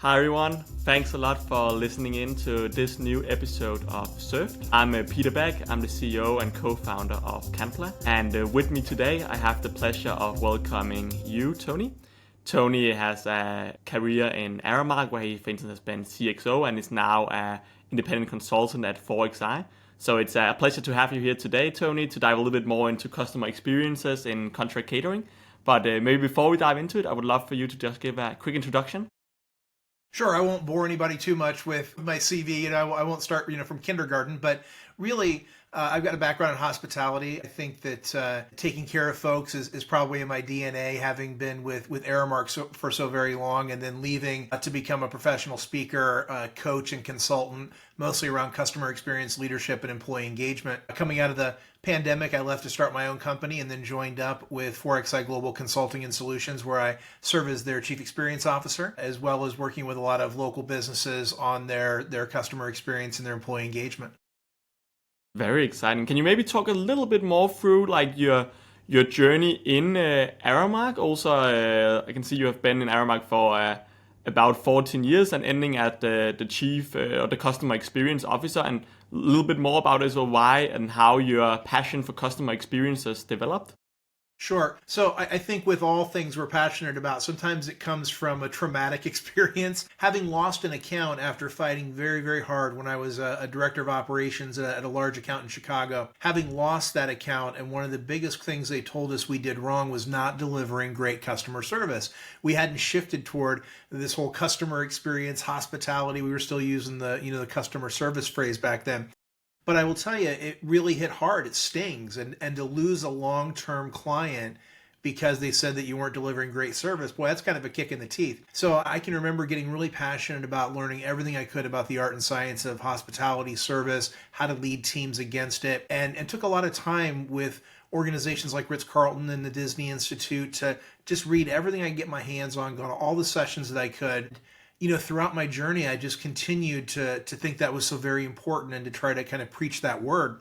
Hi everyone, thanks a lot for listening in to this new episode of Surfed. I'm Peter Beck, I'm the CEO and co-founder of Canpla, and with me today I have the pleasure of welcoming you, Tony. Tony has a career in Aramark where he, for instance, has been CXO and is now an independent consultant at 4xi's. So it's a pleasure to have you here today, Tony, to dive a little bit more into customer experiences in contract catering. But maybe before we dive into it, I would love for you to just give a quick introduction. Sure, I won't bore anybody too much with my CV, and I won't start, from kindergarten. But really, I've got a background in hospitality. I think that taking care of folks is probably in my DNA, having been with Aramark for so very long, and then leaving to become a professional speaker, coach, and consultant, mostly around customer experience, leadership, and employee engagement. Coming out of the pandemic, I left to start my own company and then joined up with 4xi Global Consulting and Solutions, where I serve as their chief experience officer, as well as working with a lot of local businesses on their customer experience and their employee engagement. Very exciting. Can you maybe talk a little bit more through like your journey in Aramark? Also, I can see you have been in Aramark for about 14 years and ending at the chief or the customer experience officer, and a little bit more about as well why and how your passion for customer experiences developed. Sure. So I think with all things we're passionate about, sometimes it comes from a traumatic experience. Having lost an account after fighting very, very hard when I was a director of operations at a large account in Chicago, having lost that account, and one of the biggest things they told us we did wrong was not delivering great customer service. We hadn't shifted toward this whole customer experience, hospitality. We were still using the customer service phrase back then. But I will tell you, it really hit hard. It stings. And to lose a long-term client because they said that you weren't delivering great service, boy, that's kind of a kick in the teeth. So I can remember getting really passionate about learning everything I could about the art and science of hospitality service, how to lead teams against it, and took a lot of time with organizations like Ritz-Carlton and the Disney Institute to just read everything I could get my hands on, go to all the sessions that I could. Throughout my journey, I just continued to think that was so very important and to try to kind of preach that word.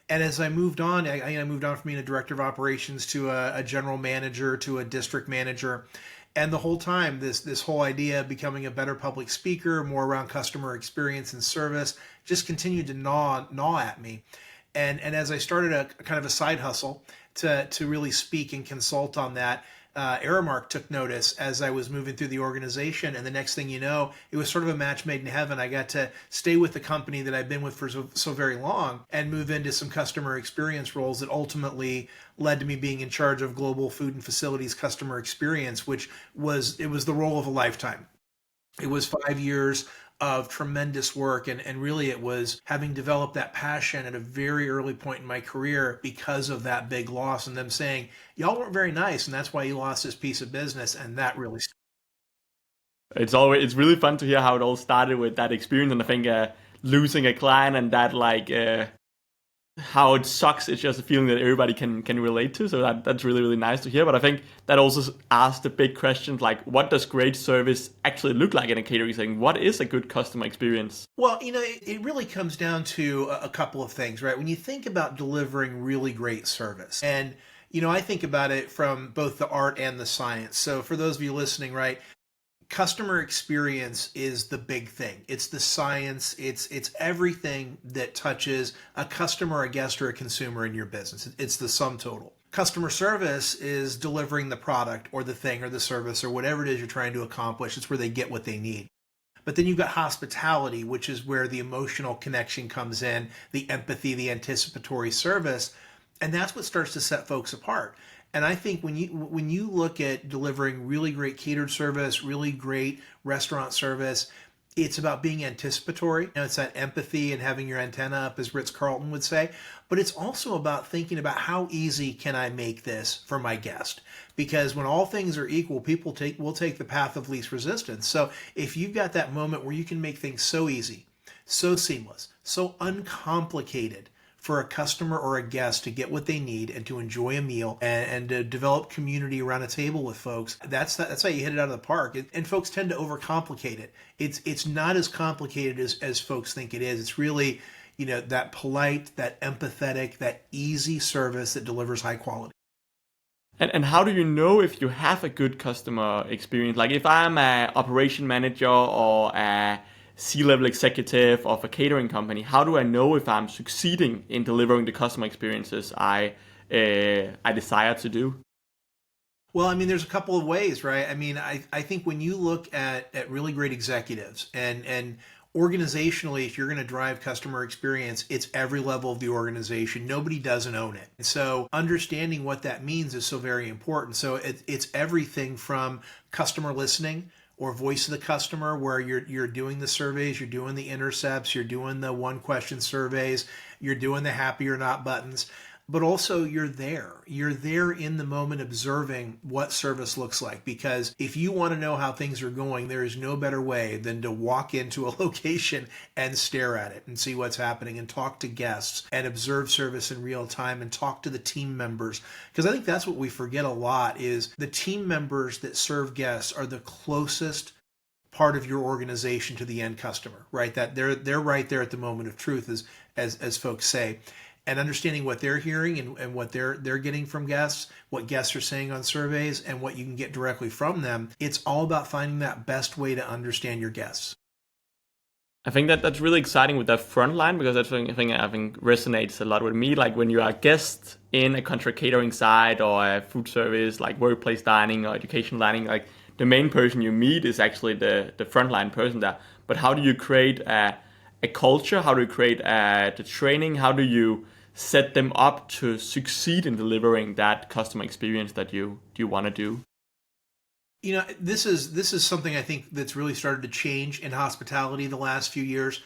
And as I moved on, I moved on from being a director of operations to a general manager to a district manager. And the whole time, this whole idea of becoming a better public speaker, more around customer experience and service, just continued to gnaw at me. And as I started a kind of a side hustle to really speak and consult on that, Aramark took notice as I was moving through the organization, and the next thing you know, it was sort of a match made in heaven. I got to stay with the company that I've been with for so very long and move into some customer experience roles that ultimately led to me being in charge of global food and facilities customer experience, which was the role of a lifetime. It was 5 years of tremendous work, and really it was having developed that passion at a very early point in my career because of that big loss and them saying, y'all weren't very nice and that's why you lost this piece of business, and that really It's really fun to hear how it all started with that experience, and I think losing a client and that how it sucks. It's just a feeling that everybody can relate to. So that's really, really nice to hear. But I think that also asks the big questions like, what does great service actually look like in a catering setting? What is a good customer experience? Well, it really comes down to a couple of things, right? When you think about delivering really great service, and I think about it from both the art and the science. So for those of you listening, right, customer experience is the big thing. It's the science. It's everything that touches a customer, a guest, or a consumer in your business. It's the sum total. Customer service is delivering the product or the thing or the service or whatever it is you're trying to accomplish. It's where they get what they need. But then you've got hospitality, which is where the emotional connection comes in, the empathy, the anticipatory service, and that's what starts to set folks apart. And I think when you look at delivering really great catered service, really great restaurant service, it's about being anticipatory. It's that empathy and having your antenna up, as Ritz-Carlton would say. But it's also about thinking about how easy can I make this for my guest? Because when all things are equal, people will take the path of least resistance. So if you've got that moment where you can make things so easy, so seamless, so uncomplicated, for a customer or a guest to get what they need and to enjoy a meal and to develop community around a table with folks, that's how you hit it out of the park. And folks tend to overcomplicate it. It's not as complicated as folks think it is. It's really, that polite, that empathetic, that easy service that delivers high quality. And how do you know if you have a good customer experience? Like if I'm a operation manager or a C-level executive of a catering company, how do I know if I'm succeeding in delivering the customer experiences I desire to do? Well, I mean, there's a couple of ways, right? I mean, I think when you look at really great executives and organizationally, if you're going to drive customer experience, it's every level of the organization. Nobody doesn't own it. And so understanding what that means is so very important. So it's everything from customer listening or voice of the customer, where you're doing the surveys, you're doing the intercepts, you're doing the one question surveys, you're doing the happy or not buttons, but also you're there. You're there in the moment observing what service looks like. Because if you want to know how things are going, there is no better way than to walk into a location and stare at it and see what's happening and talk to guests and observe service in real time and talk to the team members. Because I think that's what we forget a lot is the team members that serve guests are the closest part of your organization to the end customer, right? That they're right there at the moment of truth, as folks say. And understanding what they're hearing and what they're getting from guests, what guests are saying on surveys, and what you can get directly from them. It's all about finding that best way to understand your guests. I think that's really exciting with that front line, because that's something I think resonates a lot with me. Like when you are a guest in a contract catering site or a food service, like workplace dining or education dining, like the main person you meet is actually the frontline person there. But how do you create a culture? How do you create the training? How do you set them up to succeed in delivering that customer experience that you want to do? You know, this is something I think that's really started to change in hospitality the last few years.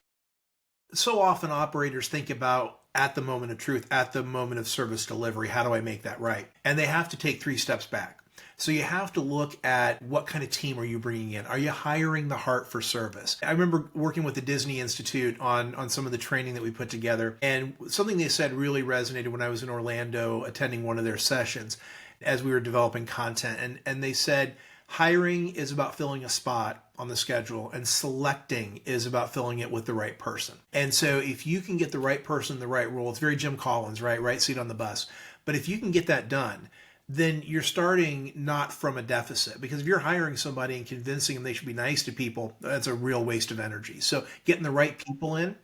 So often operators think about at the moment of truth, at the moment of service delivery, how do I make that right? And they have to take 3 steps back. So you have to look at what kind of team are you bringing in? Are you hiring the heart for service? I remember working with the Disney Institute on some of the training that we put together, and something they said really resonated when I was in Orlando attending one of their sessions as we were developing content. And they said, hiring is about filling a spot on the schedule, and selecting is about filling it with the right person. And so if you can get the right person in the right role, it's very Jim Collins, right? Right seat on the bus. But if you can get that done, then you're starting not from a deficit. Because if you're hiring somebody and convincing them they should be nice to people, that's a real waste of energy. So getting the right people in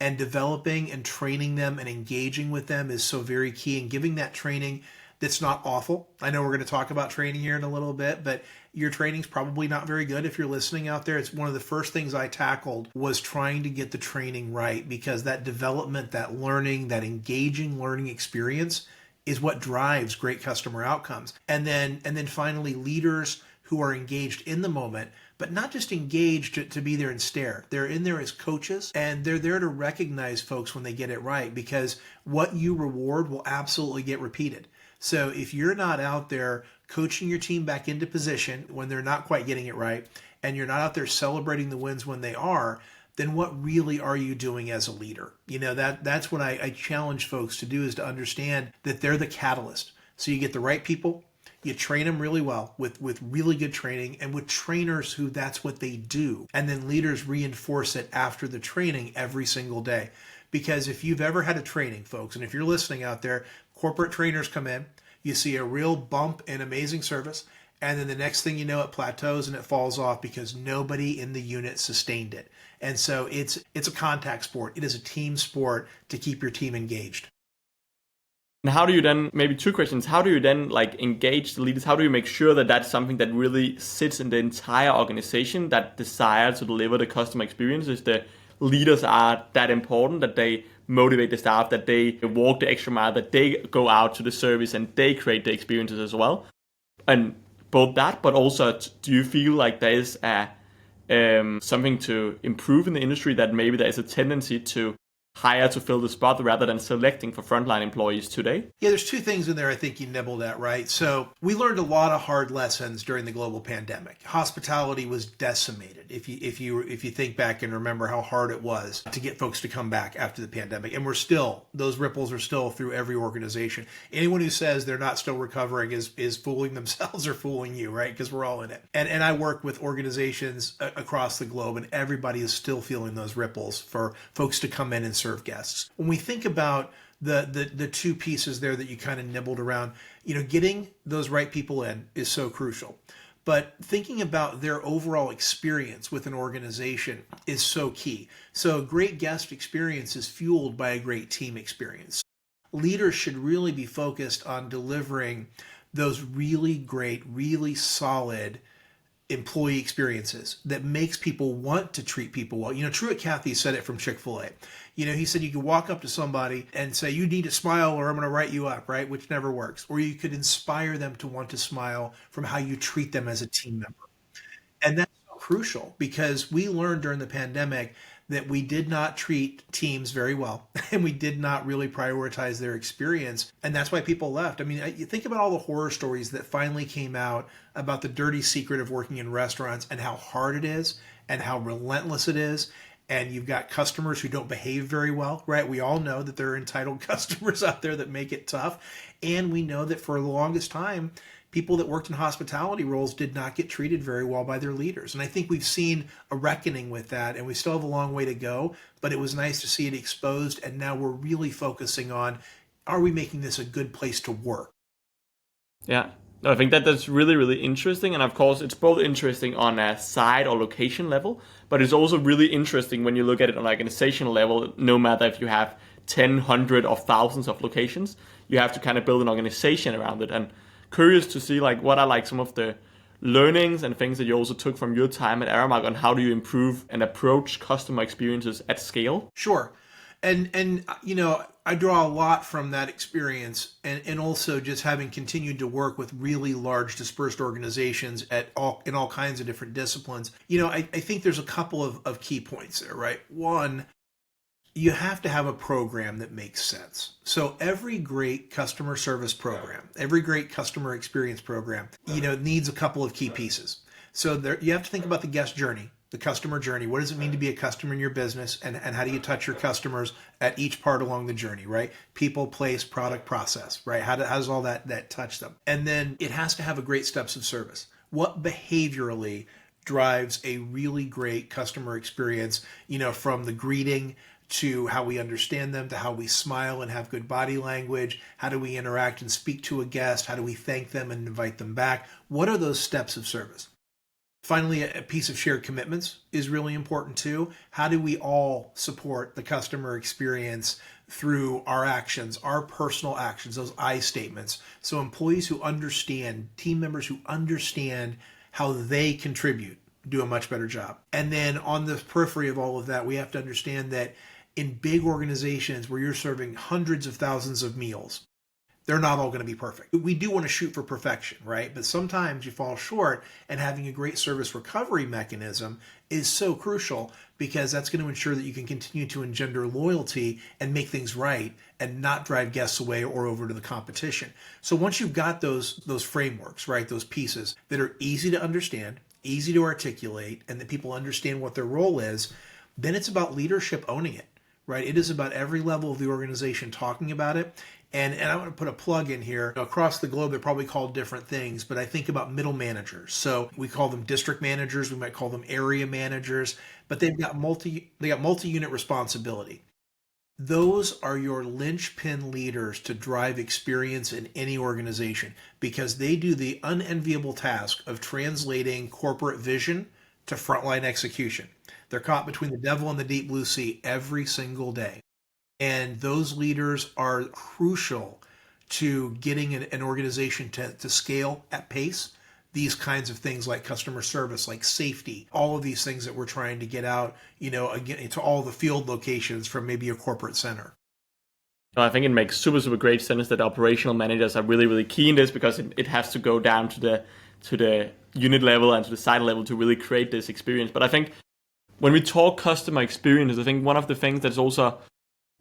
and developing and training them and engaging with them is so very key, and giving that training that's not awful. I know we're going to talk about training here in a little bit, but your training's probably not very good if you're listening out there. It's one of the first things I tackled was trying to get the training right, because that development, that learning, that engaging learning experience is what drives great customer outcomes. And then finally, leaders who are engaged in the moment, but not just engaged to be there and stare. They're in there as coaches, and they're there to recognize folks when they get it right, because what you reward will absolutely get repeated. So if you're not out there coaching your team back into position when they're not quite getting it right, and you're not out there celebrating the wins when they are, then what really are you doing as a leader? You know, that's what I challenge folks to do, is to understand that they're the catalyst. So you get the right people, you train them really well with really good training, and with trainers who that's what they do. And then leaders reinforce it after the training every single day. Because if you've ever had a training, folks, and if you're listening out there, corporate trainers come in, you see a real bump in amazing service, and then the next thing you know, it plateaus and it falls off because nobody in the unit sustained it. And so it's a contact sport. It is a team sport to keep your team engaged. And how do you then, maybe 2 questions, how do you then like engage the leaders? How do you make sure that that's something that really sits in the entire organization, that desire to deliver the customer experience? Is the leaders are that important, that they motivate the staff, that they walk the extra mile, that they go out to the service and they create the experiences as well? And both that, but also, do you feel like there is something to improve in the industry, that maybe there is a tendency to hire to fill the spot rather than selecting for frontline employees today? Yeah, there's 2 things in there I think you nibbled at, right? So we learned a lot of hard lessons during the global pandemic. Hospitality was decimated. If you think back and remember how hard it was to get folks to come back after the pandemic, and those ripples are still through every organization. Anyone who says they're not still recovering is fooling themselves or fooling you, right? Because we're all in it. And I work with organizations across the globe, and everybody is still feeling those ripples for folks to come in and serve guests. When we think about the two pieces there that you kind of nibbled around, getting those right people in is so crucial. But thinking about their overall experience with an organization is so key. So a great guest experience is fueled by a great team experience. Leaders should really be focused on delivering those really great, really solid employee experiences that makes people want to treat people well. Truett Cathy said it from Chick-fil-A. He said you could walk up to somebody and say, you need to smile or I'm going to write you up, right? Which never works. Or you could inspire them to want to smile from how you treat them as a team member. And that's so crucial because we learned during the pandemic that we did not treat teams very well and we did not really prioritize their experience. And that's why people left. I mean, you think about all the horror stories that finally came out about the dirty secret of working in restaurants and how hard it is and how relentless it is. And you've got customers who don't behave very well, right? We all know that there are entitled customers out there that make it tough. And we know that for the longest time, people that worked in hospitality roles did not get treated very well by their leaders. And I think we've seen a reckoning with that, and we still have a long way to go, but it was nice to see it exposed. And now we're really focusing on, are we making this a good place to work? Yeah. No, I think that's really, really interesting. And of course, it's both interesting on a site or location level, but it's also really interesting when you look at it on an organizational level, no matter if you have 10, 100 or thousands of locations, you have to kind of build an organization around it. And curious to see what are some of the learnings and things that you also took from your time at Aramark on how do you improve and approach customer experiences at scale? Sure. And I draw a lot from that experience and also just having continued to work with really large dispersed organizations in all kinds of different disciplines. I think there's a couple of key points there, right? One, you have to have a program that makes sense. So every great customer service program, every great customer experience program, needs a couple of key pieces. So you have to think about the guest journey, the customer journey. What does it mean to be a customer in your business? And how do you touch your customers at each part along the journey, right? People, place, product, process, right? How does all that touch them? And then it has to have a great steps of service. What behaviorally drives a really great customer experience, from the greeting to how we understand them, to how we smile and have good body language. How do we interact and speak to a guest? How do we thank them and invite them back? What are those steps of service? Finally, a piece of shared commitments is really important too. How do we all support the customer experience through our actions, our personal actions, those I statements? So employees who understand, team members who understand how they contribute, do a much better job. And then on the periphery of all of that, we have to understand that in big organizations where you're serving hundreds of thousands of meals, they're not all going to be perfect. We do want to shoot for perfection, right? But sometimes you fall short, and having a great service recovery mechanism is so crucial because that's going to ensure that you can continue to engender loyalty and make things right and not drive guests away or over to the competition. So once you've got those frameworks, right, those pieces that are easy to understand, easy to articulate, and that people understand what their role is, then it's about leadership owning it, right? It is about every level of the organization talking about it. And I want to put a plug in here. Across the globe, they're probably called different things, but I think about middle managers. So we call them district managers. We might call them area managers, but they've got multi-unit responsibility. Those are your linchpin leaders to drive experience in any organization because they do the unenviable task of translating corporate vision to frontline execution. They're caught between the devil and the deep blue sea every single day. And those leaders are crucial to getting an organization to scale at pace. These kinds of things like customer service, like safety, all of these things that we're trying to get out, again, to all the field locations from maybe a corporate center. I think it makes super, super great sense that operational managers are really, really key in this because it has to go down to the unit level and to the site level to really create this experience. But I think when we talk customer experiences, I think one of the things that's also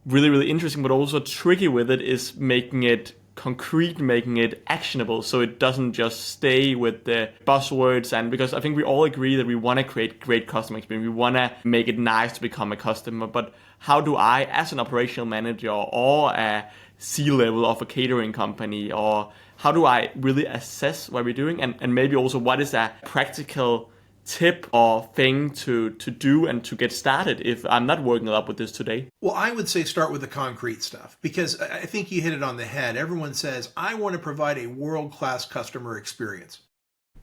really, really interesting, but also tricky with it is making it concrete, making it actionable, so it doesn't just stay with the buzzwords. And because I think we all agree that we want to create great customer experience, we want to make it nice to become a customer, but how do I, as an operational manager or a C-level of a catering company, or how do I really assess what we're doing, and maybe also what is a practical tip or thing to do and to get started if I'm not working up with this today? Well, I would say start with the concrete stuff because I think you hit it on the head. Everyone says, I want to provide a world-class customer experience.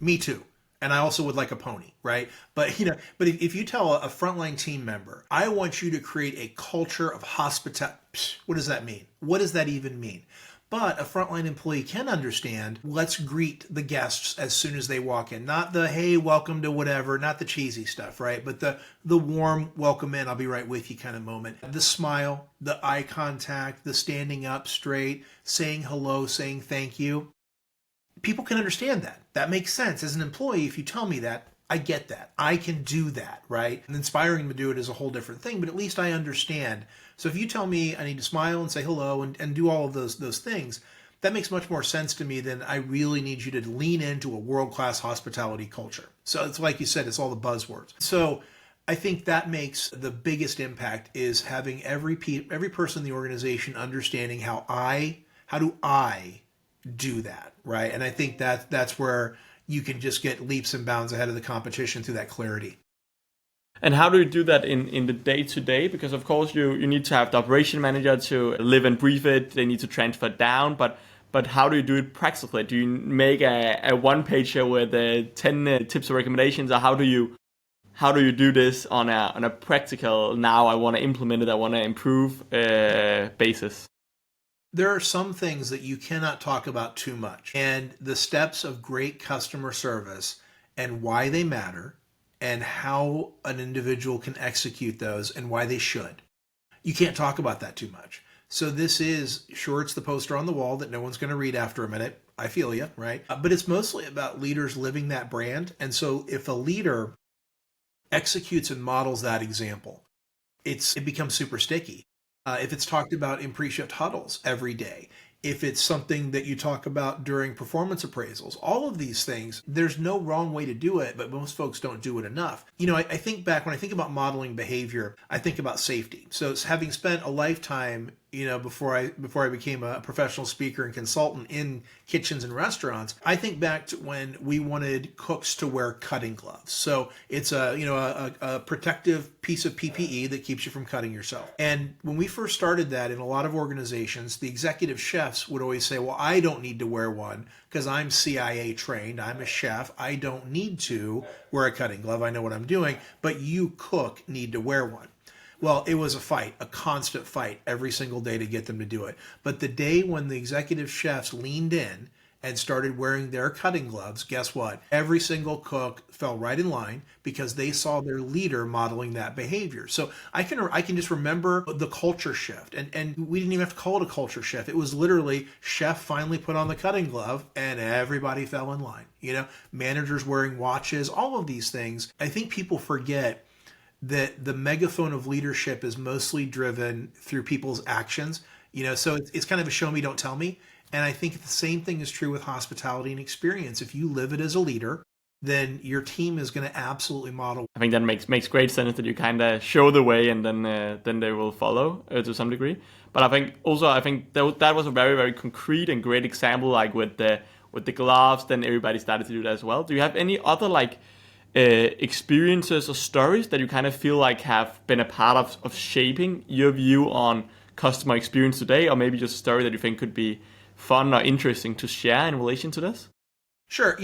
Me too. And I also would like a pony, right? But if you tell a frontline team member, I want you to create a culture of hospitality, what does that mean? What does that even mean? But a frontline employee can understand, let's greet the guests as soon as they walk in. Not the, hey, welcome to whatever, not the cheesy stuff, right? But the warm welcome in, I'll be right with you kind of moment. The smile, the eye contact, the standing up straight, saying hello, saying thank you. People can understand that. That makes sense. As an employee, if you tell me that, I get that. I can do that, right? And inspiring them to do it is a whole different thing, but at least I understand. So if you tell me I need to smile and say hello and do all of those things, that makes much more sense to me than I really need you to lean into a world-class hospitality culture. So it's like you said, it's all the buzzwords. So I think that makes the biggest impact is having every person in the organization understanding how do I do that, right? And I think that's where you can just get leaps and bounds ahead of the competition through that clarity. And how do you do that in the day-to-day? Because of course you need to have the operation manager to live and breathe it. They need to transfer down, but how do you do it practically? Do you make a one-pager with 10 tips or recommendations, or how do you do this on a practical, now I want to implement it, I want to improve basis? There are some things that you cannot talk about too much. And the steps of great customer service and why they matter and how an individual can execute those and why they should. You can't talk about that too much. So this is, sure, it's the poster on the wall that no one's going to read after a minute. I feel you, right? But it's mostly about leaders living that brand. And so if a leader executes and models that example, it becomes super sticky. If it's talked about in pre-shift huddles every day, if it's something that you talk about during performance appraisals, all of these things, there's no wrong way to do it, but most folks don't do it enough. I think back when I think about modeling behavior, I think about safety. So it's having spent a lifetime, before I became a professional speaker and consultant in kitchens and restaurants, I think back to when we wanted cooks to wear cutting gloves. So it's a protective piece of PPE that keeps you from cutting yourself. And when we first started that in a lot of organizations, the executive chefs would always say, well, I don't need to wear one because I'm CIA trained. I'm a chef. I don't need to wear a cutting glove. I know what I'm doing, but you cook need to wear one. Well, it was a fight, a constant fight every single day to get them to do it. But the day when the executive chefs leaned in and started wearing their cutting gloves, guess what? Every single cook fell right in line because they saw their leader modeling that behavior. So I can just remember the culture shift. And we didn't even have to call it a culture shift. It was literally chef finally put on the cutting glove and everybody fell in line. Managers wearing watches, all of these things. I think people forget that the megaphone of leadership is mostly driven through people's actions, so it's kind of a show me, don't tell me. And I think the same thing is true with hospitality and experience. If you live it as a leader, then your team is going to absolutely model. I think that makes great sense that you kind of show the way and then they will follow to some degree. But I think that was a very, very concrete and great example, like with the gloves, then everybody started to do that as well. Do you have any other experiences or stories that you kind of feel like have been a part of shaping your view on customer experience today, or maybe just a story that you think could be fun or interesting to share in relation to this? Sure.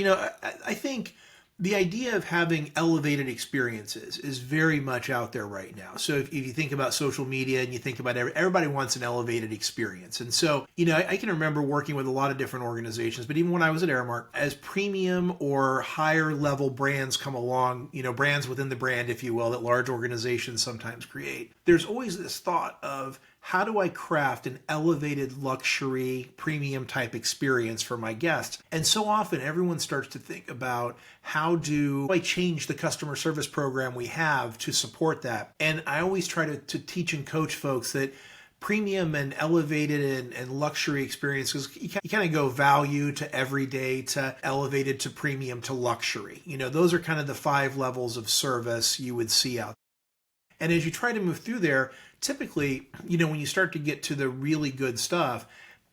I think the idea of having elevated experiences is very much out there right now. So if you think about social media and you think about everybody wants an elevated experience. And so, I can remember working with a lot of different organizations, but even when I was at Aramark, as premium or higher level brands come along, brands within the brand, if you will, that large organizations sometimes create, there's always this thought of, how do I craft an elevated luxury premium type experience for my guests? And so often everyone starts to think about, how do I change the customer service program we have to support that? And I always try to teach and coach folks that premium and elevated and luxury experiences, you kind of go value to everyday to elevated to premium to luxury. Those are kind of the 5 levels of service you would see out there. And as you try to move through there, typically, when you start to get to the really good stuff,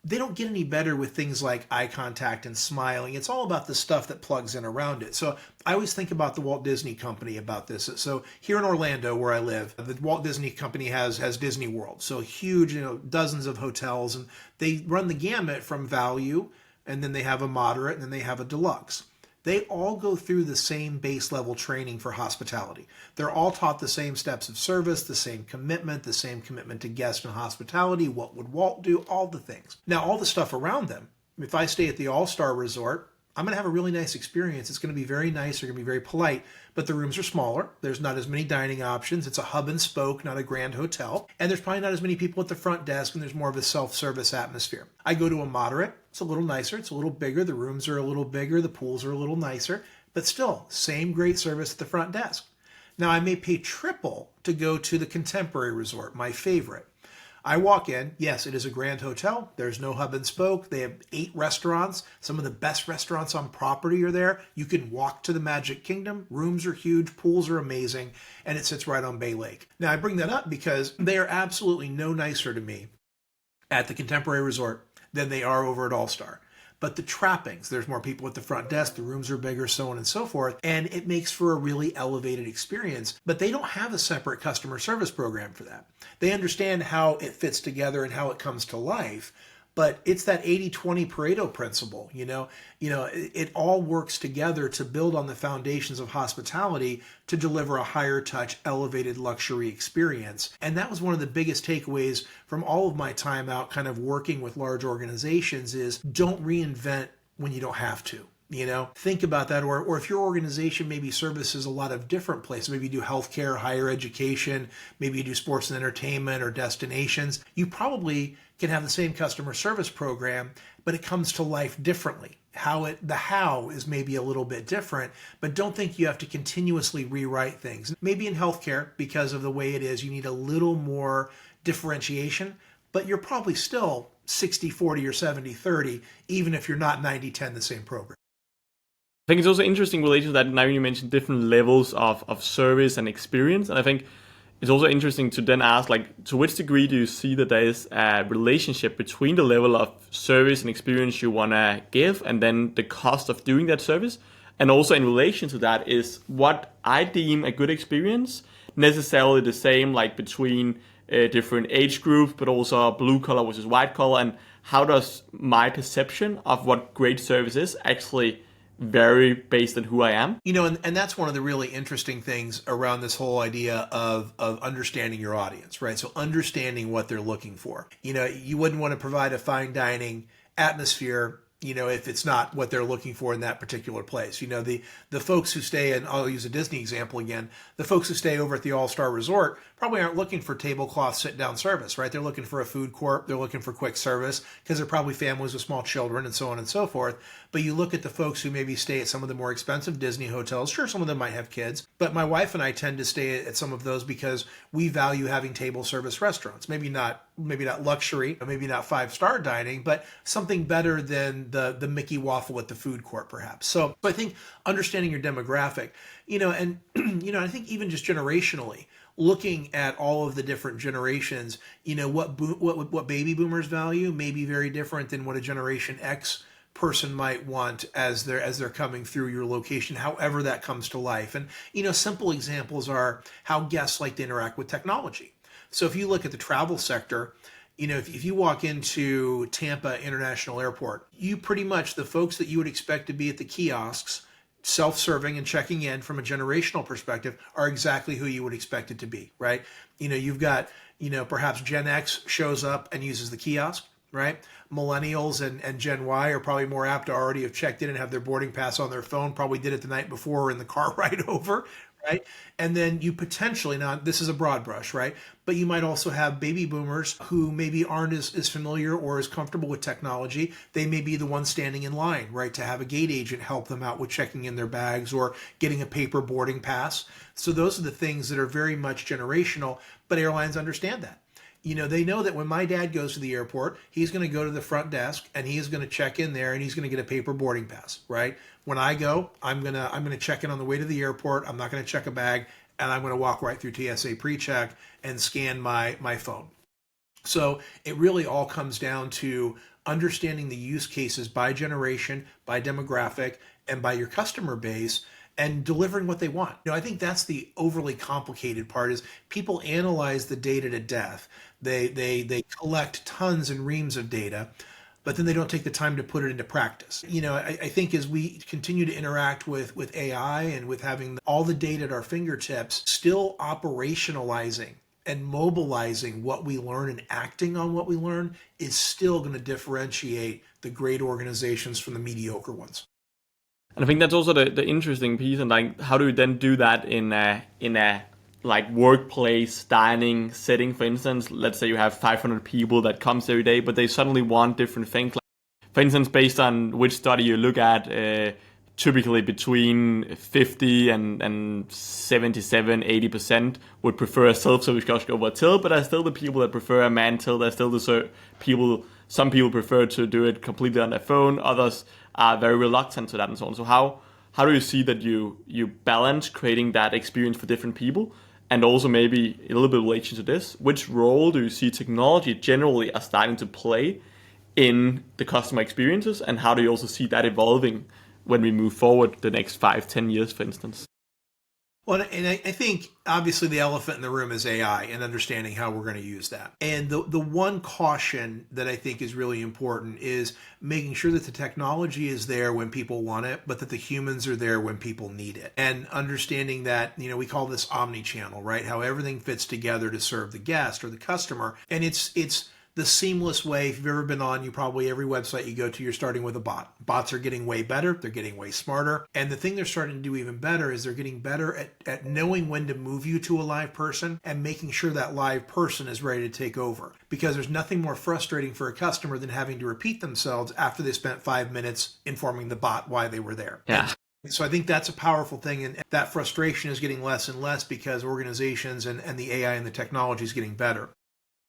they don't get any better with things like eye contact and smiling. It's all about the stuff that plugs in around it. So I always think about the Walt Disney Company about this. So here in Orlando, where I live, the Walt Disney Company has Disney World. So huge, dozens of hotels, and they run the gamut from value, and then they have a moderate, and then they have a deluxe. They all go through the same base level training for hospitality. They're all taught the same steps of service, the same commitment to guest and hospitality, what would Walt do, all the things. Now, all the stuff around them, if I stay at the All-Star Resort, I'm going to have a really nice experience. It's going to be very nice. They're going to be very polite, but the rooms are smaller. There's not as many dining options. It's a hub and spoke, not a grand hotel. And there's probably not as many people at the front desk, and there's more of a self-service atmosphere. I go to a moderate. It's a little nicer. It's a little bigger. The rooms are a little bigger. The pools are a little nicer, but still same great service at the front desk. Now, I may pay triple to go to the Contemporary Resort, my favorite. I walk in. Yes, it is a grand hotel. There's no hub and spoke. They have 8 restaurants. Some of the best restaurants on property are there. You can walk to the Magic Kingdom. Rooms are huge. Pools are amazing. And it sits right on Bay Lake. Now, I bring that up because they are absolutely no nicer to me at the Contemporary Resort than they are over at All-Star. But the trappings, there's more people at the front desk, the rooms are bigger, so on and so forth, and it makes for a really elevated experience. But they don't have a separate customer service program for that. They understand how it fits together and how it comes to life, but it's that 80-20 Pareto principle, it all works together to build on the foundations of hospitality to deliver a higher touch, elevated luxury experience. And that was one of the biggest takeaways from all of my time out kind of working with large organizations is don't reinvent when you don't have to. Think about that. Or if your organization maybe services a lot of different places, maybe you do healthcare, higher education, maybe you do sports and entertainment or destinations, you probably can have the same customer service program, but it comes to life differently. The how is maybe a little bit different, but don't think you have to continuously rewrite things. Maybe in healthcare, because of the way it is, you need a little more differentiation, but you're probably still 60-40 or 70-30, even if you're not 90-10 the same program. I think it's also interesting related to that. Now you mentioned different levels of service and experience. And I think it's also interesting to then ask, to which degree do you see that there is a relationship between the level of service and experience you want to give and then the cost of doing that service? And also in relation to that is what I deem a good experience necessarily the same between different age groups, but also blue collar versus white collar. And how does my perception of what great service is actually vary based on who I am? And that's one of the really interesting things around this whole idea of understanding your audience, right? So understanding what they're looking for. You wouldn't want to provide a fine dining atmosphere if it's not what they're looking for in that particular place. The folks who stay, and I'll use a Disney example again, the folks who stay over at the All-Star Resort probably aren't looking for tablecloth sit-down service, right? They're looking for a food court. They're looking for quick service because they're probably families with small children and so on and so forth. But you look at the folks who maybe stay at some of the more expensive Disney hotels. Sure, some of them might have kids, but my wife and I tend to stay at some of those because we value having table service restaurants. Maybe not luxury, maybe not 5-star dining, but something better than the Mickey waffle at the food court, perhaps. So I think understanding your demographic, and I think even just generationally, looking at all of the different generations, what baby boomers value may be very different than what a Generation X person might want as they're coming through your location, however that comes to life. And simple examples are how guests like to interact with technology. So if you look at the travel sector, if you walk into Tampa International Airport, you pretty much, the folks that you would expect to be at the kiosks, self-serving and checking in from a generational perspective are exactly who you would expect it to be, right? You've got, perhaps Gen X shows up and uses the kiosk, right? Millennials and Gen Y are probably more apt to already have checked in and have their boarding pass on their phone, probably did it the night before or in the car ride over, right? And then you potentially, now this is a broad brush, right? But you might also have baby boomers who maybe aren't as familiar or as comfortable with technology. They may be the ones standing in line, right? To have a gate agent help them out with checking in their bags or getting a paper boarding pass. So those are the things that are very much generational, but airlines understand that. They know that when my dad goes to the airport, he's going to go to the front desk and he's going to check in there and he's going to get a paper boarding pass, right? When I go, I'm going to check in on the way to the airport. I'm not going to check a bag and I'm going to walk right through TSA pre-check and scan my phone. So it really all comes down to understanding the use cases by generation, by demographic, and by your customer base, and delivering what they want. I think that's the overly complicated part is people analyze the data to death. They collect tons and reams of data, but then they don't take the time to put it into practice. I think as we continue to interact with AI and with having all the data at our fingertips, still operationalizing and mobilizing what we learn and acting on what we learn is still going to differentiate the great organizations from the mediocre ones. And I think that's also the interesting piece, and like, how do you then do that in a like workplace dining setting? For instance, let's say you have 500 people that comes every day, but they suddenly want different things. Like, for instance, based on which study you look at, typically between 50 and 77, 80% would prefer a self-service kiosk over a till, but there's still the people that prefer a man till. There's still the people. Some people prefer to do it completely on their phone. Others are very reluctant to that, and so on. So how do you see that you balance creating that experience for different people? And also maybe a little bit relation to this, which role do you see technology generally are starting to play in the customer experiences, and how do you also see that evolving when we move forward the next 5-10 years, for instance? Well, and I think obviously the elephant in the room is AI and understanding how we're going to use that. And the one caution that I think is really important is making sure that the technology is there when people want it, but that the humans are there when people need it. And understanding that, we call this omni-channel, right? How everything fits together to serve the guest or the customer. And it's the seamless way. If you've ever been on, probably every website you go to, you're starting with a bot. Bots are getting way better. They're getting way smarter. And the thing they're starting to do even better is they're getting better at knowing when to move you to a live person and making sure that live person is ready to take over. Because there's nothing more frustrating for a customer than having to repeat themselves after they spent 5 minutes informing the bot why they were there. Yeah. So I think that's a powerful thing, and that frustration is getting less and less because organizations and the AI and the technology is getting better.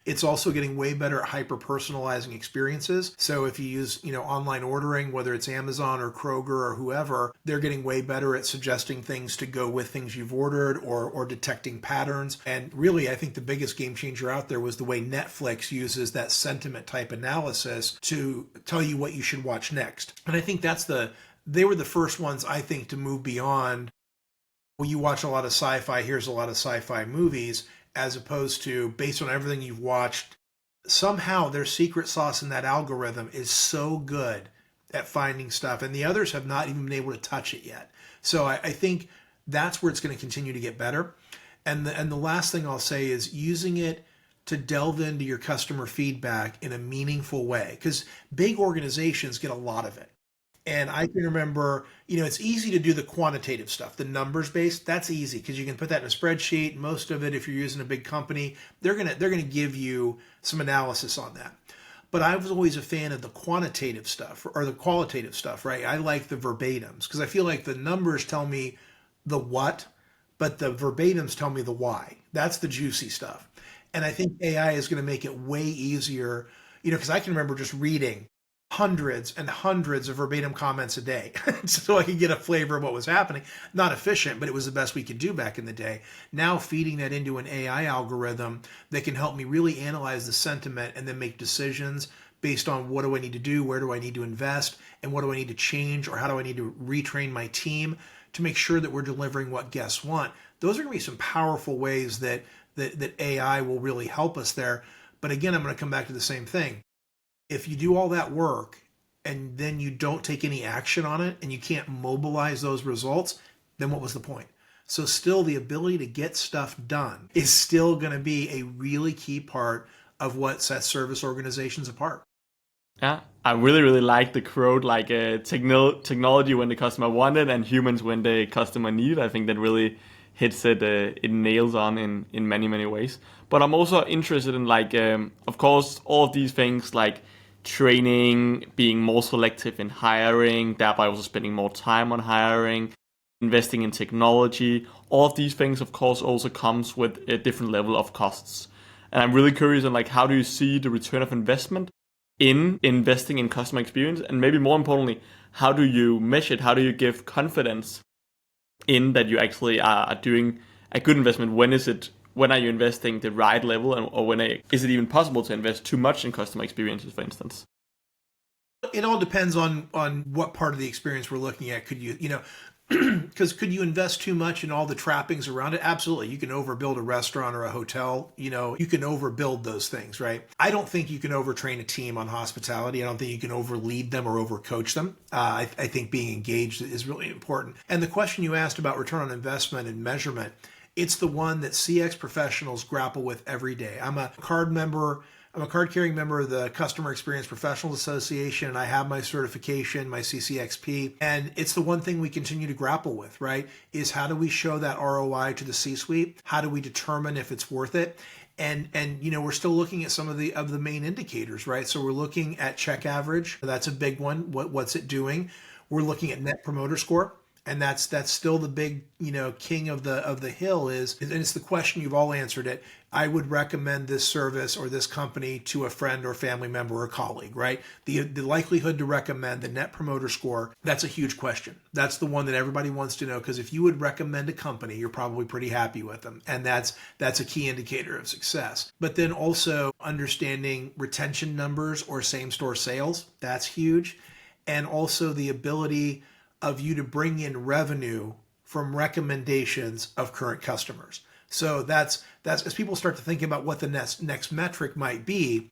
It's also getting way better at hyper-personalizing experiences. So if you use, online ordering, whether it's Amazon or Kroger or whoever, they're getting way better at suggesting things to go with things you've ordered or detecting patterns. And really, I think the biggest game changer out there was the way Netflix uses that sentiment type analysis to tell you what you should watch next. And I think they were the first ones, I think, to move beyond, well, you watch a lot of sci-fi, here's a lot of sci-fi movies, as opposed to based on everything you've watched. Somehow their secret sauce in that algorithm is so good at finding stuff, and the others have not even been able to touch it yet. So I think that's where it's going to continue to get better. And the last thing I'll say is using it to delve into your customer feedback in a meaningful way, because big organizations get a lot of it. And I can remember, it's easy to do the quantitative stuff, the numbers based. That's easy because you can put that in a spreadsheet. Most of it, if you're using a big company, they're gonna give you some analysis on that. But I was always a fan of the quantitative stuff or the qualitative stuff, right? I like the verbatims because I feel like the numbers tell me the what, but the verbatims tell me the why. That's the juicy stuff. And I think AI is going to make it way easier, because I can remember just reading hundreds and hundreds of verbatim comments a day so I could get a flavor of what was happening. Not efficient, but it was the best we could do back in the day. Now feeding that into an AI algorithm that can help me really analyze the sentiment and then make decisions based on what do I need to do, where do I need to invest, and what do I need to change, or how do I need to retrain my team to make sure that we're delivering what guests want. Those are going to be some powerful ways that AI will really help us there. But again, I'm going to come back to the same thing. If you do all that work and then you don't take any action on it and you can't mobilize those results, then what was the point? So still the ability to get stuff done is still going to be a really key part of what sets service organizations apart. Yeah, I really, really like the quote, like technology when the customer wanted and humans when the customer needed. I think that really hits it, it nails on in many, many ways. But I'm also interested in of course, all of these things like training, being more selective in hiring, thereby also spending more time on hiring, investing in technology. All of these things, of course, also comes with a different level of costs. And I'm really curious on how do you see the return of investment in investing in customer experience? And maybe more importantly, how do you measure it? How do you give confidence in that you actually are doing a good investment? When are you investing the right level, or is it even possible to invest too much in customer experiences, for instance? It all depends on what part of the experience we're looking at. Could you, because could you invest too much in all the trappings around it? Absolutely. You can overbuild a restaurant or a hotel. You can overbuild those things, right? I don't think you can overtrain a team on hospitality. I don't think you can overlead them or overcoach them. I think being engaged is really important. And the question you asked about return on investment and measurement, it's the one that CX professionals grapple with every day. I'm a card carrying member of the Customer Experience Professionals Association, and I have my certification, my CCXP. And it's the one thing we continue to grapple with, right? Is how do we show that ROI to the C-suite? How do we determine if it's worth it? And we're still looking at some of the main indicators, right? So we're looking at check average. That's a big one. What's it doing? We're looking at Net Promoter Score. And that's still the big, king of the hill and it's the question, you've all answered it. I would recommend this service or this company to a friend or family member or colleague, right? The likelihood to recommend the Net Promoter Score, that's a huge question. That's the one that everybody wants to know, because if you would recommend a company, you're probably pretty happy with them. And that's a key indicator of success. But then also understanding retention numbers or same store sales, that's huge. And also the ability of you to bring in revenue from recommendations of current customers. So that's as people start to think about what the next metric might be,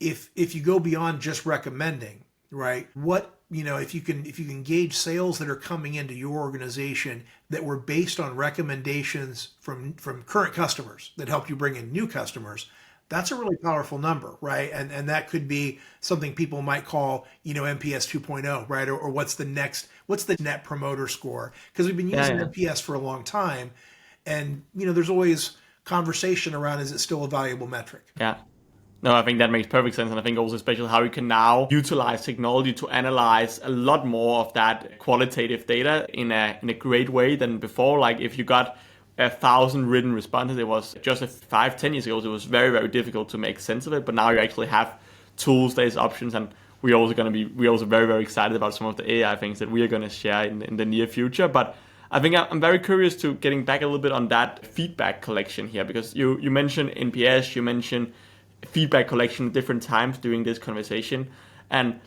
if you go beyond just recommending, right? What, if you can gauge sales that are coming into your organization that were based on recommendations from current customers that helped you bring in new customers, that's a really powerful number, right? And that could be something people might call, NPS 2.0, right? Or what's the Net Promoter Score? Because we've been using NPS for a long time, and there's always conversation around, is it still a valuable metric? Yeah. No, I think that makes perfect sense. And I think also especially how you can now utilize technology to analyze a lot more of that qualitative data in a great way than before. Like if you got 1,000 written responses, it was just 5-10 years ago, it was very, very difficult to make sense of it. But now you actually have tools, there's options, and we're also very, very excited about some of the AI things that we are going to share in the near future. But I think I'm very curious to getting back a little bit on that feedback collection here, because you mentioned NPS, you mentioned feedback collection at different times during this conversation. And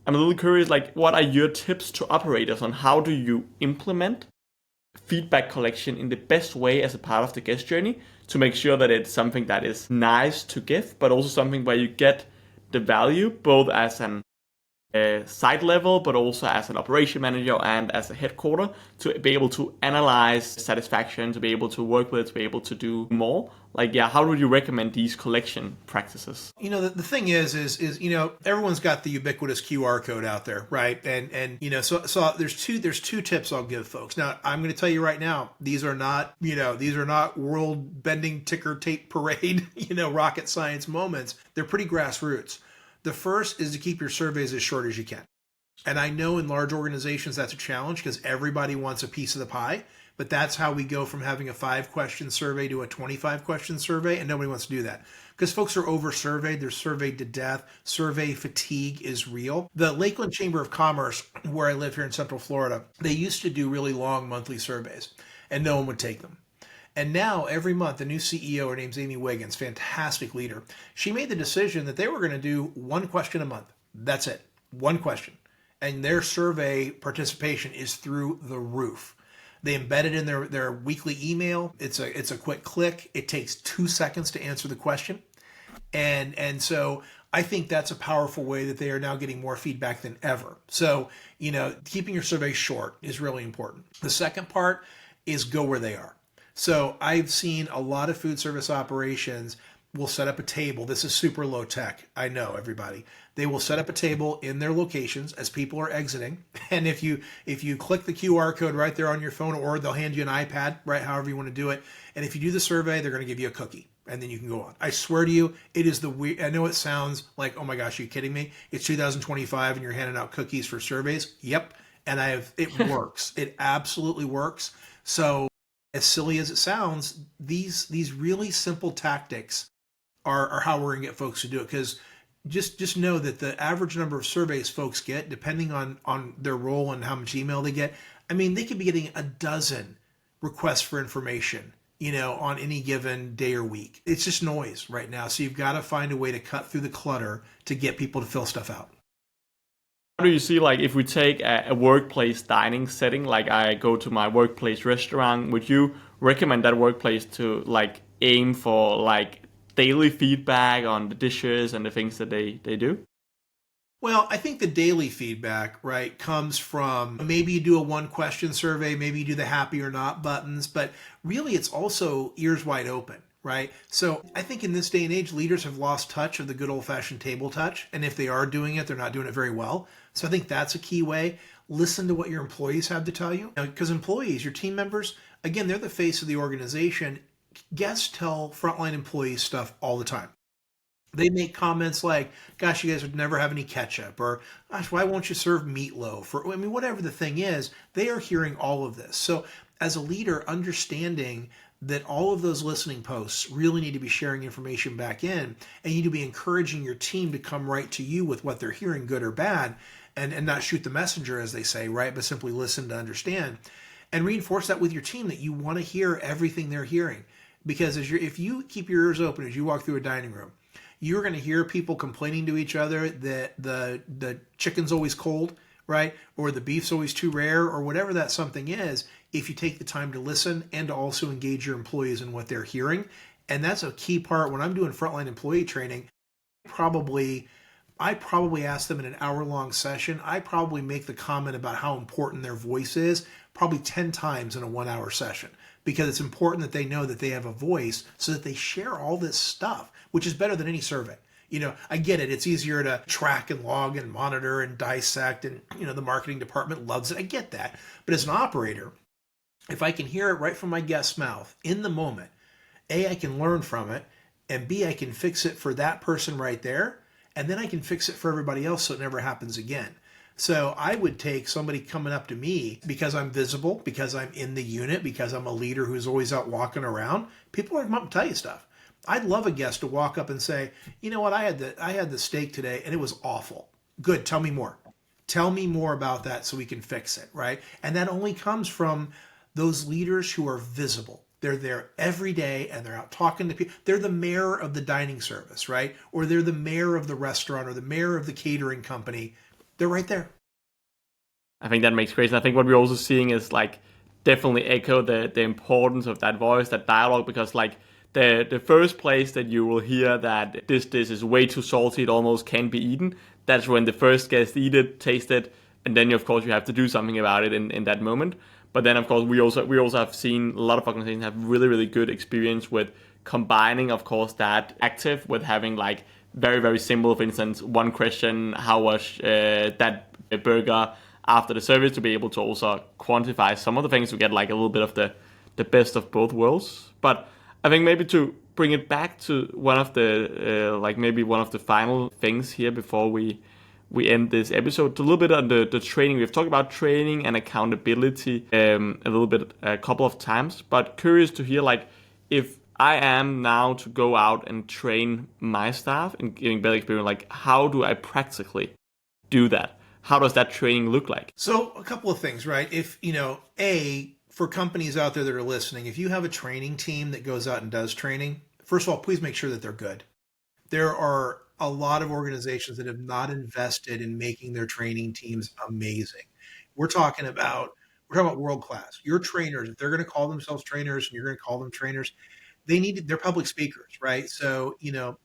I'm a little curious, like, what are your tips to operators on how do you implement feedback collection in the best way as a part of the guest journey to make sure that it's something that is nice to give, but also something where you get the value both as an site level, but also as an operation manager and as a headquarter, to be able to analyze satisfaction, to be able to work with it, to be able to do more. Like, how would you recommend these collection practices? The thing is everyone's got the ubiquitous QR code out there, right? And so there's two tips I'll give folks. Now, I'm going to tell you right now, these are not world bending ticker tape parade, rocket science moments. They're pretty grassroots. The first is to keep your surveys as short as you can. And I know in large organizations that's a challenge because everybody wants a piece of the pie, but that's how we go from having a 5-question survey to a 25-question survey, and nobody wants to do that because folks are over-surveyed. They're surveyed to death. Survey fatigue is real. The Lakeland Chamber of Commerce, where I live here in Central Florida, they used to do really long monthly surveys, and no one would take them. And now every month, the new CEO, her name's Amy Wiggins, fantastic leader. She made the decision that they were going to do 1 question a month. That's it, 1 question. And their survey participation is through the roof. They embed it in their weekly email. It's a quick click. It takes 2 seconds to answer the question. And so I think that's a powerful way that they are now getting more feedback than ever. So, keeping your survey short is really important. The second part is go where they are. So I've seen a lot of food service operations will set up a table. This is super low tech. I know, everybody. They will set up a table in their locations as people are exiting. And if you click the QR code right there on your phone, or they'll hand you an iPad, right, however you want to do it. And if you do the survey, they're going to give you a cookie. And then you can go on. I swear to you, it is I know it sounds like, oh my gosh, are you kidding me? It's 2025 and you're handing out cookies for surveys. Yep. And it works. It absolutely works. So, as silly as it sounds, these really simple tactics are how we're going to get folks to do it. Because just know that the average number of surveys folks get, depending on their role and how much email they get, I mean, they could be getting a dozen requests for information, on any given day or week. It's just noise right now. So you've got to find a way to cut through the clutter to get people to fill stuff out. How do you see, like, if we take a workplace dining setting, like I go to my workplace restaurant, would you recommend that workplace to like aim for like daily feedback on the dishes and the things that they do? Well, I think the daily feedback, right, comes from maybe you do a one question survey, maybe you do the happy or not buttons, but really it's also ears wide open, right? So I think in this day and age, leaders have lost touch of the good old fashioned table touch. And if they are doing it, they're not doing it very well. So I think that's a key way. Listen to what your employees have to tell you. Because employees, your team members, again, they're the face of the organization. Guests tell frontline employees stuff all the time. They make comments like, gosh, you guys would never have any ketchup, or gosh, why won't you serve meatloaf? Or, I mean, whatever the thing is, they are hearing all of this. So, as a leader, understanding that all of those listening posts really need to be sharing information back in, and you need to be encouraging your team to come right to you with what they're hearing, good or bad, and not shoot the messenger, as they say, right? But simply listen to understand and reinforce that with your team that you want to hear everything they're hearing. Because if you keep your ears open as you walk through a dining room, you're going to hear people complaining to each other that the chicken's always cold, right? Or the beef's always too rare, or whatever that something is, if you take the time to listen and to also engage your employees in what they're hearing. And that's a key part. When I'm doing frontline employee training, probably I probably ask them in an hour-long session, I probably make the comment about how important their voice is probably 10 times in a 1 hour session, because it's important that they know that they have a voice so that they share all this stuff, which is better than any survey. I get it. It's easier to track and log and monitor and dissect, and the marketing department loves it. I get that. But as an operator, if I can hear it right from my guest's mouth in the moment, A, I can learn from it, and B, I can fix it for that person right there, and then I can fix it for everybody else so it never happens again. So I would take somebody coming up to me because I'm visible, because I'm in the unit, because I'm a leader who's always out walking around. People are going to come up and tell you stuff. I'd love a guest to walk up and say, you know what, I had the steak today and it was awful. Good, tell me more. Tell me more about that so we can fix it, right? And that only comes from those leaders who are visible. They're there every day and they're out talking to people. They're the mayor of the dining service, right? Or they're the mayor of the restaurant or the mayor of the catering company. They're right there. I think that makes great. I think what we're also seeing is like definitely echo the importance of that voice, that dialogue, because like the first place that you will hear that this dish is way too salty, it almost can't be eaten. That's when the first guest eat it, taste it, and then of course you have to do something about it in that moment. But then of course we also have seen a lot of organizations have really good experience with combining, of course, that active with having like very simple, for instance, one question: how was that burger after the service, to be able to also quantify some of the things to get like a little bit of the best of both worlds. But I think maybe to bring it back to one of the maybe one of the final things here before we end this episode, a little bit on the training. We've talked about training and accountability a little bit a couple of times, but curious to hear, like, if I am now to go out and train my staff and getting better experience, like, how do I practically do that? How does that training look like? So a couple of things, right? If, for companies out there that are listening, if you have a training team that goes out and does training, first of all, please make sure that they're good. There are a lot of organizations that have not invested in making their training teams amazing. We're talking about world class. Your trainers, if they're going to call themselves trainers and you're going to call them trainers, they're public speakers, right? So,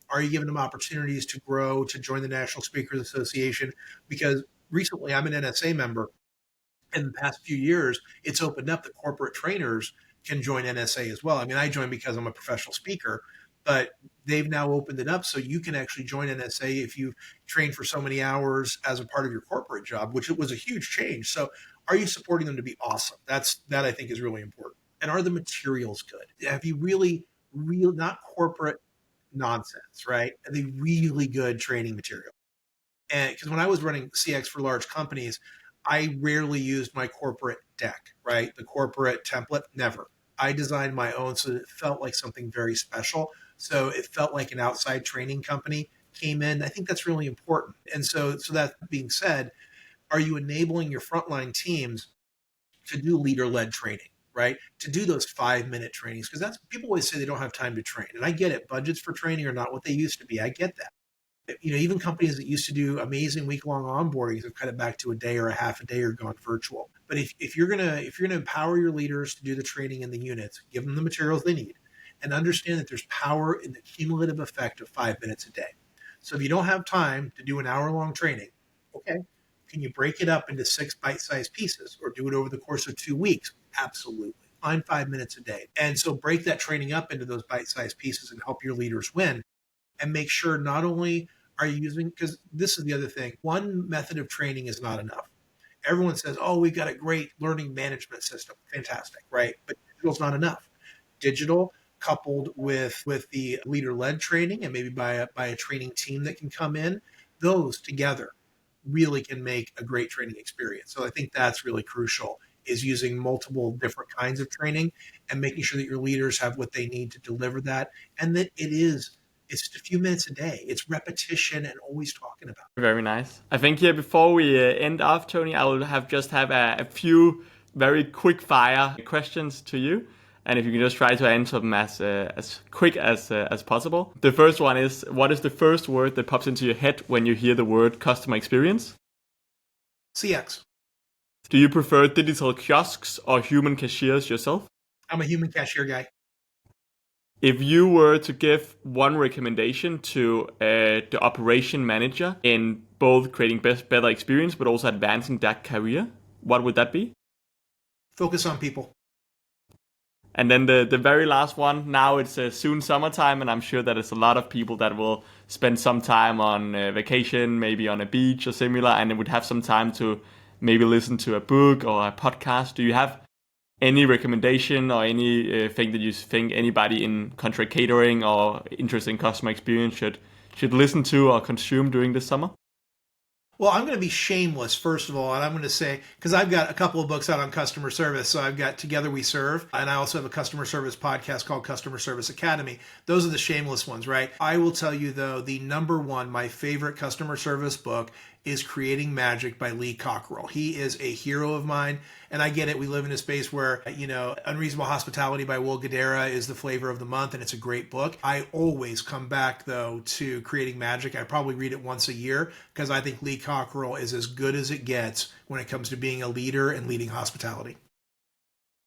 are you giving them opportunities to grow, to join the National Speakers Association? Because recently I'm an NSA member. In the past few years, it's opened up that corporate trainers can join NSA as well. I mean, I joined because I'm a professional speaker, but they've now opened it up so you can actually join NSA if you train for so many hours as a part of your corporate job, which it was a huge change. So are you supporting them to be awesome? That I think is really important. And are the materials good? Have you not corporate nonsense, right? Are they really good training material? And because when I was running CX for large companies, I rarely used my corporate deck, right? The corporate template, never. I designed my own so that it felt like something very special. So it felt like an outside training company came in. I think that's really important. And so that being said, are you enabling your frontline teams to do leader-led training, right? To do those 5-minute trainings? Because that's people always say they don't have time to train. And I get it. Budgets for training are not what they used to be. I get that. Even companies that used to do amazing week-long onboardings have cut it back to a day or a half a day or gone virtual. But if you're gonna empower your leaders to do the training in the units, give them the materials they need, and understand that there's power in the cumulative effect of 5 minutes a day. So if you don't have time to do an hour-long training, okay, can you break it up into 6 bite-sized pieces or do it over the course of 2 weeks? Absolutely. Find 5 minutes a day. And so break that training up into those bite-sized pieces and help your leaders win, and make sure not only are you using, because this is the other thing, one method of training is not enough. Everyone says, oh, we've got a great learning management system. Fantastic, right? But digital's not enough. Digital coupled with the leader-led training and maybe by a training team that can come in, those together really can make a great training experience. So I think that's really crucial, is using multiple different kinds of training and making sure that your leaders have what they need to deliver that, and that it's just a few minutes a day. It's repetition and always talking about it. Very nice. I think here before we end off, Tony, I will have a few very quick fire questions to you, and if you can just try to answer them as quick as possible. The first one is: what is the first word that pops into your head when you hear the word customer experience? CX. Do you prefer digital kiosks or human cashiers yourself? I'm a human cashier guy. If you were to give one recommendation to the operation manager in both creating better experience but also advancing that career, what would that be? Focus on people. And then the very last one, now it's soon summertime, and I'm sure that there's a lot of people that will spend some time on vacation, maybe on a beach or similar, and they would have some time to maybe listen to a book or a podcast. Do you have any recommendation or anything that you think anybody in contract catering or interest in customer experience should listen to or consume during this summer? Well, I'm going to be shameless, first of all, and I'm going to say, because I've got a couple of books out on customer service. So I've got Together We Serve, and I also have a customer service podcast called Customer Service Academy. Those are the shameless ones, right? I will tell you, though, the number one, my favorite customer service book is Creating Magic by Lee Cockerell. He is a hero of mine, and I get it. We live in a space where, Unreasonable Hospitality by Will Guidara is the flavor of the month, and it's a great book. I always come back, though, to Creating Magic. I probably read it once a year because I think Lee Cockerell is as good as it gets when it comes to being a leader and leading hospitality.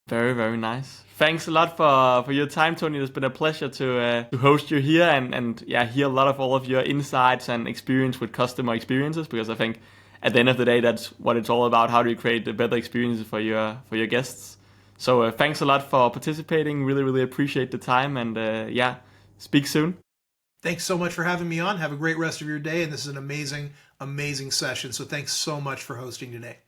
Very, very nice. Thanks a lot for your time, Tony. It's been a pleasure to host you here and hear a lot of all of your insights and experience with customer experiences, because I think at the end of the day, that's what it's all about. How do you create the better experiences for your guests? So thanks a lot for participating. Really, really appreciate the time, and speak soon. Thanks so much for having me on. Have a great rest of your day. And this is an amazing, amazing session. So thanks so much for hosting today.